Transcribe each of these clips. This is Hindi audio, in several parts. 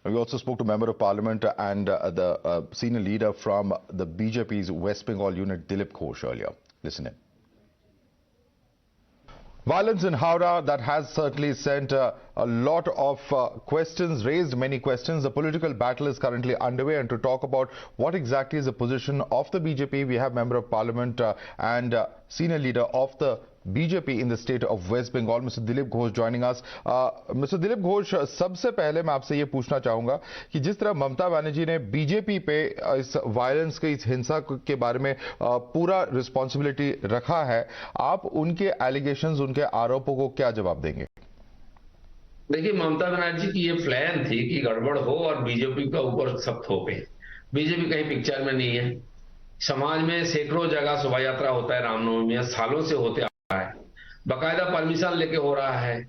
We also spoke to Member of Parliament and the senior leader from the BJP's West Bengal unit, Dilip Ghosh, earlier. Listen in. Violence in Howrah, that has certainly sent a lot of questions, raised many questions. The political battle is currently underway, and to talk about what exactly is the position of the BJP, we have Member of Parliament and senior leader of the BJP in the state of West Bengal, Mr. Dilip Ghosh, joining us. Mr. Dilip Ghosh, सबसे पहले मैं आपसे ये पूछना चाहूंगा कि जिस तरह ममता बनर्जी ने बीजेपी पे इस वायलेंस के, इस हिंसा के बारे में पूरा रिस्पॉन्सिबिलिटी रखा है, आप उनके एलिगेशंस, उनके आरोपों को क्या जवाब देंगे? देखिए, ममता बनर्जी की ये प्लान थी कि गड़बड़ हो और बीजेपी का ऊपर सब थोपे। बीजेपी कहीं पिक्चर में नहीं है। समाज में सैकड़ों जगह शोभा यात्रा होता है रामनवमी में, सालों से होते आ रहा है, बाकायदा परमिशन लेके हो रहा है।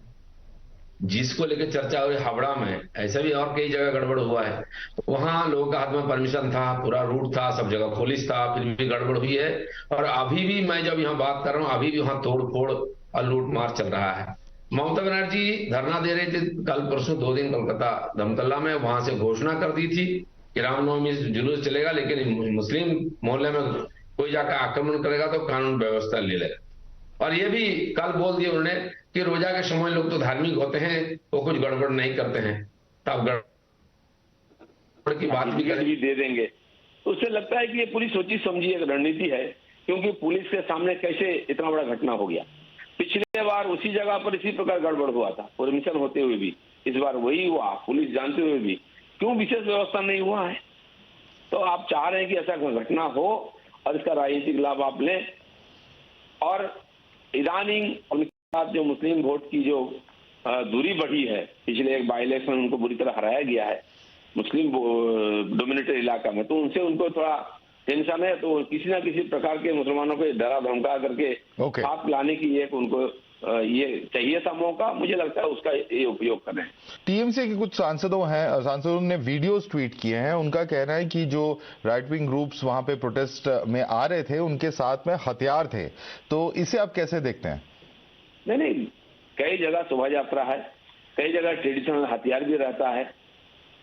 जिसको लेके चर्चा हुई हावड़ा में, ऐसा भी और कई जगह गड़बड़ हुआ है। वहां लोगों के हाथ में परमिशन था, पूरा रूट था, सब जगह पुलिस था, फिर भी गड़बड़ हुई है। और अभी भी मैं जब यहाँ बात कर रहा हूँ, अभी भी वहां तोड़ फोड़ और लूट मार चल रहा है। ममता बनर्जी धरना दे रहे थे कल परसों 2 दिन कोलकाता धमतल्ला में, वहां से घोषणा कर दी थी कि रामनवमी जुलूस चलेगा, लेकिन मुस्लिम मोहल्ले में कोई जाकर आक्रमण करेगा तो कानून व्यवस्था ले लेगा। और ये भी कल बोल दिया उन्होंने कि रोजा के समय लोग तो धार्मिक होते हैं, वो कुछ गड़बड़ नहीं करते हैं, तब गड़बड़ की बात भी दे देंगे। तो उससे लगता है कि ये पूरी सोची समझी एक रणनीति है, क्योंकि पुलिस के सामने कैसे इतना बड़ा घटना हो गया। पिछले बार उसी जगह पर इसी प्रकार गड़बड़ हुआ था, परमिशन होते हुए भी। इस बार वही हुआ, पुलिस जानते हुए भी। क्यों विशेष व्यवस्था नहीं हुआ है? तो आप चाह रहे हैं कि ऐसा घटना हो और इसका राजनीतिक लाभ आप लें। और इदानी उनके साथ जो मुस्लिम वोट की जो दूरी बढ़ी है, पिछले एक बाई इलेक्शन में उनको बुरी तरह हराया गया है मुस्लिम डोमिनेटेड इलाका में, तो उनसे उनको थोड़ा टेंशन है। तो किसी ना किसी प्रकार के मुसलमानों को डरा धमका करके साथ लाने की एक उनको ये चाहिए था मौका। मुझे लगता है उसका ये उपयोग करें। टीएमसी के कुछ सांसदों ने वीडियोस ट्वीट किए हैं। उनका कहना है कि जो राइट विंग ग्रुप्स वहां पे प्रोटेस्ट में आ रहे थे, उनके साथ में हथियार थे। तो इसे आप कैसे देखते हैं? नहीं, कई जगह शोभा यात्रा है, कई जगह ट्रेडिशनल हथियार भी रहता है।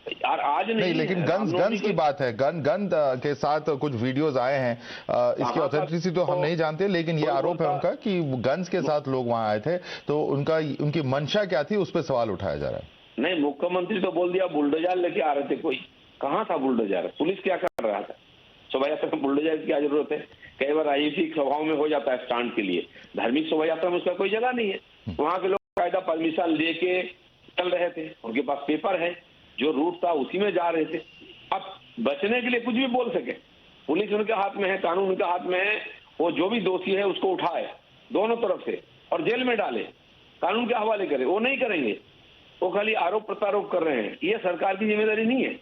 यार आज नहीं, लेकिन गन्स की बात है। गन के साथ कुछ वीडियोस आए हैं। इसकी ऑथेंटिसिटी तो हम नहीं जानते, लेकिन ये आरोप है उनका कि गन्स के साथ लोग वहां आए थे। तो उनकी मंशा क्या थी, उस पर सवाल उठाया जा रहा है। नहीं, मुख्यमंत्री तो बोल दिया बुलडोजर लेके आ रहे थे। कोई कहाँ था बुलडोजर? पुलिस क्या कर रहा था? शोभा यात्रा में बुलडोजर की क्या जरूरत है? कई बार राजनीतिक सभाओं में हो जाता है स्टांड के लिए, धार्मिक शोभा यात्रा में उसका कोई जगह नहीं है। वहां के लोग कायदा परमिशन लेके चल रहे थे, उनके पास पेपर है, जो रूट था उसी में जा रहे थे। अब बचने के लिए कुछ भी बोल सके। पुलिस उनके हाथ में है, कानून उनके हाथ में है। वो जो भी दोषी है उसको उठाए दोनों तरफ से और जेल में डाले, कानून के हवाले करे। वो नहीं करेंगे, वो खाली आरोप प्रत्यारोप कर रहे हैं। ये सरकार की जिम्मेदारी नहीं है।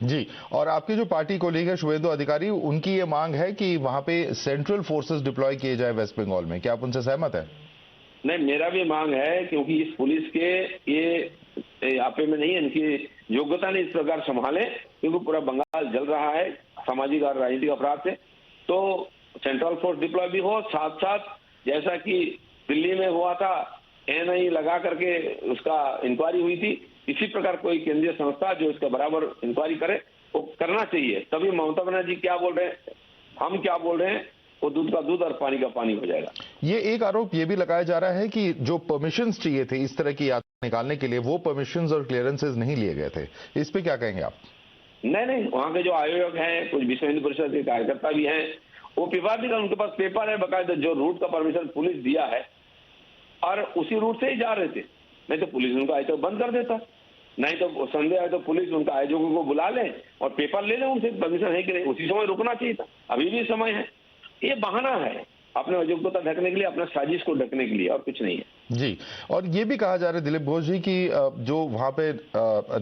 जी, और आपकी जो पार्टी कोलीग है शुभेंदु अधिकारी, उनकी ये मांग है कि वहां पे सेंट्रल फोर्सेस डिप्लॉय किए जाए वेस्ट बंगाल में। क्या आप उनसे सहमत है? नहीं, मेरा भी मांग है, क्योंकि इस पुलिस के ये आपे में नहीं है, इनकी योग्यता नहीं इस प्रकार संभाले, क्योंकि पूरा बंगाल जल रहा है सामाजिक और राजनीतिक अपराध से। तो सेंट्रल फोर्स डिप्लॉय भी हो, साथ साथ जैसा कि दिल्ली में हुआ था, एनआई लगा करके उसका इंक्वायरी हुई थी, इसी प्रकार कोई केंद्रीय संस्था जो इसका बराबर इंक्वायरी करे, वो करना चाहिए। तभी ममता बनर्जी क्या बोल रहे हैं, हम क्या बोल रहे हैं, वो दूध का दूध और पानी का पानी हो जाएगा। ये एक आरोप ये भी लगाया जा रहा है कि जो परमिशंस चाहिए थे इस तरह की यात्रा निकालने के लिए, वो परमिशंस और क्लियरेंसेस नहीं लिए गए थे। इस पे क्या कहेंगे आप? नहीं, वहां के जो आयोजक हैं, कुछ विश्व हिंदू परिषद के कार्यकर्ता भी हैं, वो पेपर भी, उनके पास पेपर है बकायदा, जो रूट का परमिशन पुलिस दिया है, और उसी रूट से ही जा रहे थे। नहीं तो पुलिस उनका आयोजक बंद कर देता, नहीं तो संदेह है तो पुलिस उनका आयोजकों को बुला ले और पेपर ले ले उनसे, परमिशन है कि नहीं। उसी समय रुकना चाहिए था, अभी भी समय है। ये बहाना है अपने अयोग्यता ढकने के लिए, अपना साजिश को ढकने के लिए, और कुछ नहीं है। जी, और ये भी कहा जा रहा है दिलीप घोष जी कि जो वहां पे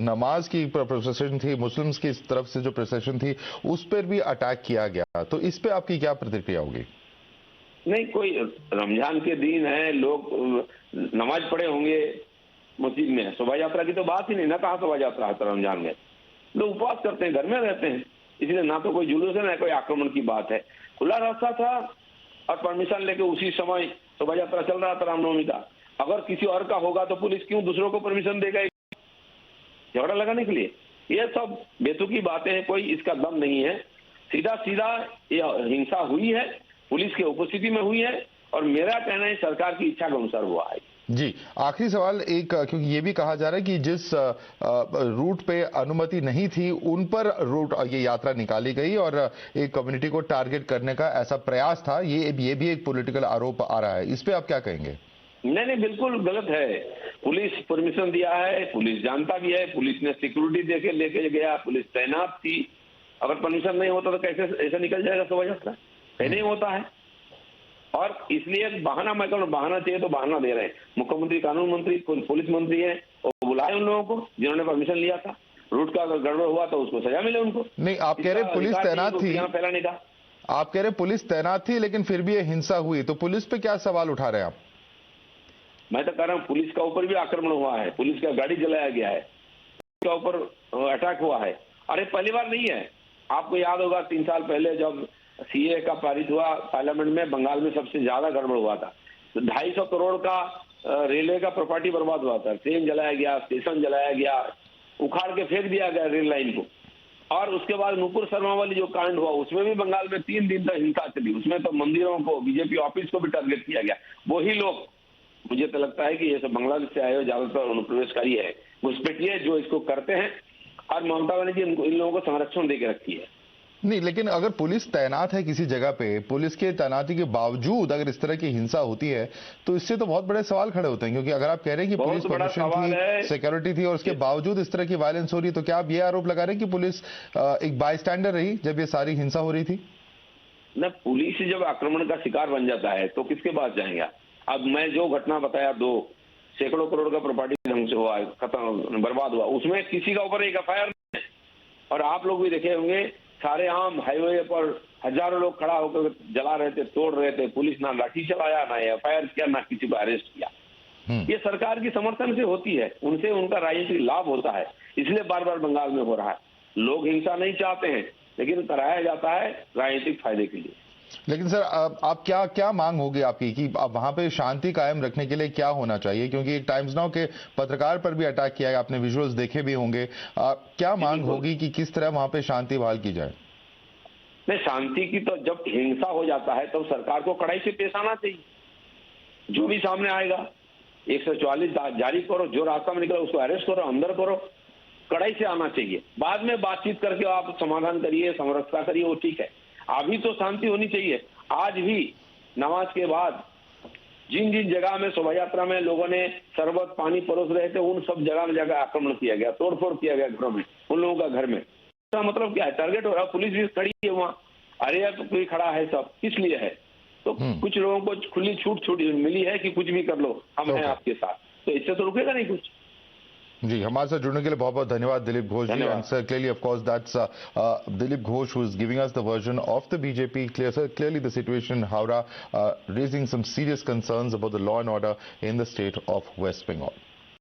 नमाज की प्रोसेशन थी, मुस्लिम्स की तरफ से जो प्रोसेशन थी, उस पर भी अटैक किया गया। तो इस पे आपकी क्या प्रतिक्रिया होगी? नहीं, कोई रमजान के दिन है, लोग नमाज पढ़े होंगे मस्जिद में, शोभा यात्रा की तो बात ही नहीं ना। कहाँ शोभा यात्रा है रमजान में? लोग उपवास करते हैं, घर में रहते हैं, इसलिए ना तो कोई जुलूस है ना कोई आक्रमण की बात है। खुला रास्ता था और परमिशन लेके उसी समय शोभा यात्रा चल रहा था रामनवमी का। अगर किसी और का होगा तो पुलिस क्यों दूसरों को परमिशन देगा झगड़ा लगाने के लिए? ये सब बेतुकी बातें हैं, कोई इसका दम नहीं है। सीधा सीधा ये हिंसा हुई है, पुलिस की उपस्थिति में हुई है, और मेरा कहना है सरकार की इच्छा के अनुसार हुआ है। जी, आखिरी सवाल एक, क्योंकि ये भी कहा जा रहा है कि जिस रूट पे अनुमति नहीं थी उन पर रूट ये यात्रा निकाली गई और एक कम्युनिटी को टारगेट करने का ऐसा प्रयास था, ये भी एक पॉलिटिकल आरोप आ रहा है, इस पे आप क्या कहेंगे? नहीं, बिल्कुल गलत है। पुलिस परमिशन दिया है, पुलिस जानता भी है, पुलिस ने सिक्योरिटी देके लेके गया, पुलिस तैनात थी। अगर परमिशन नहीं होता तो कैसे ऐसा निकल जाएगा शोभा यात्रा? नहीं होता है। और इसलिए बहाना, मैं कहूँ बहाना चाहिए तो बहाना दे रहे हैं। मुख्यमंत्री, कानून मंत्री, पुलिस मंत्री है, और बुलाए उन लोगों को जिन्होंने परमिशन लिया था। रूट का अगर गड़बड़ हुआ तो उसको सजा मिले उनको। नहीं, आप कह रहे पुलिस तैनात थी, फैलाने का आप कह रहे पुलिस तैनात थी, लेकिन फिर भी ये हिंसा हुई, तो पुलिस पे क्या सवाल उठा रहे हैं आप? मैं तो कह रहा हूँ पुलिस का ऊपर भी आक्रमण हुआ है, पुलिस का गाड़ी जलाया गया है, उसके ऊपर अटैक हुआ है। अरे पहली बार नहीं है, आपको याद होगा 3 साल पहले जब सीए का पारित हुआ पार्लियामेंट में, बंगाल में सबसे ज्यादा गड़बड़ हुआ था। तो 250 करोड़ का रेलवे का प्रॉपर्टी बर्बाद हुआ था, ट्रेन जलाया गया, स्टेशन जलाया गया, उखाड़ के फेंक दिया गया रेल लाइन को। और उसके बाद नुपुर शर्मा वाली जो कांड हुआ, उसमें भी बंगाल में 3 दिन तक हिंसा चली। उसमें तो मंदिरों को, बीजेपी ऑफिस को भी टारगेट किया गया। वही लोग, मुझे तो लगता है कि ये सब बांग्लादेश से आए हुए ज्यादातर अनुप्रवेशकारी है, घुसपैठिए जो इसको करते हैं, और ममता बनर्जी इन लोगों को संरक्षण देके रखी है। नहीं, लेकिन अगर पुलिस तैनात है किसी जगह पे, पुलिस के तैनाती के बावजूद अगर इस तरह की हिंसा होती है तो इससे तो बहुत बड़े सवाल खड़े होते हैं। क्योंकि अगर आप कह रहे हैं कि पुलिस परमिशन थी, सिक्योरिटी थी, और उसके बावजूद इस तरह की वायलेंस हो रही है, तो क्या आप ये आरोप लगा रहे हैं कि पुलिस एक बायस्टैंडर रही जब ये सारी हिंसा हो रही थी? न, पुलिस जब आक्रमण का शिकार बन जाता है तो किसके पास जाएंगे? अब मैं जो घटना बताया, 2 सैकड़ों करोड़ का प्रॉपर्टी ढंग से हुआ, खत्म, बर्बाद हुआ, उसमें किसी का ऊपर एक एफआईआर नहीं है। और आप लोग भी देखे होंगे, सारे आम हाईवे पर हजारों लोग खड़ा होकर जला रहे थे, तोड़ रहे थे, पुलिस ना लाठी चलाया, ना एफआईआर किया, ना किसी को अरेस्ट किया। ये सरकार की समर्थन से होती है, उनसे उनका राजनीतिक लाभ होता है, इसलिए बार बार बंगाल में हो रहा है। लोग हिंसा नहीं चाहते हैं, लेकिन कराया जाता है राजनीतिक फायदे के लिए। लेकिन सर, आप क्या मांग होगी आपकी कि अब वहां पे शांति कायम रखने के लिए क्या होना चाहिए? क्योंकि एक टाइम्स नाउ के पत्रकार पर भी अटैक किया है, आपने विजुअल्स देखे भी होंगे। क्या मांग होगी कि किस तरह वहां पे शांति बहाल की जाए? नहीं, शांति की तो जब हिंसा हो जाता है तब सरकार को कड़ाई से पेश आना चाहिए। जो भी सामने आएगा 144 जारी करो, जो रास्ता में निकला उसको अरेस्ट करो, अंदर करो, कड़ाई से आना चाहिए। बाद में बातचीत करके आप समाधान करिए, समरसता करिए, वो ठीक है। अभी तो शांति होनी चाहिए। आज भी नमाज के बाद जिन जिन जगह में शोभा यात्रा में लोगों ने शरबत पानी परोस रहे थे, उन सब जगह में जाकर आक्रमण किया गया, तोड़फोड़ किया गया घरों में, उन लोगों का घर में। इसका मतलब क्या है? टारगेट हो रहा, पुलिस भी खड़ी है वहां, अरे यार तो कोई खड़ा है, सब किस लिए है? तो कुछ लोगों को खुली छूट मिली है कि कुछ भी कर लो, हम हैं आपके साथ, तो इससे तो रुकेगा नहीं कुछ। जी, हमारे साथ जुड़ने के लिए बहुत बहुत धन्यवाद Dilip Ghosh ji. And sir, clearly of course that's Dilip Ghosh who is giving us the version of the BJP. Clearly the situation in Howrah raising some serious concerns about the law and order in the state of West Bengal.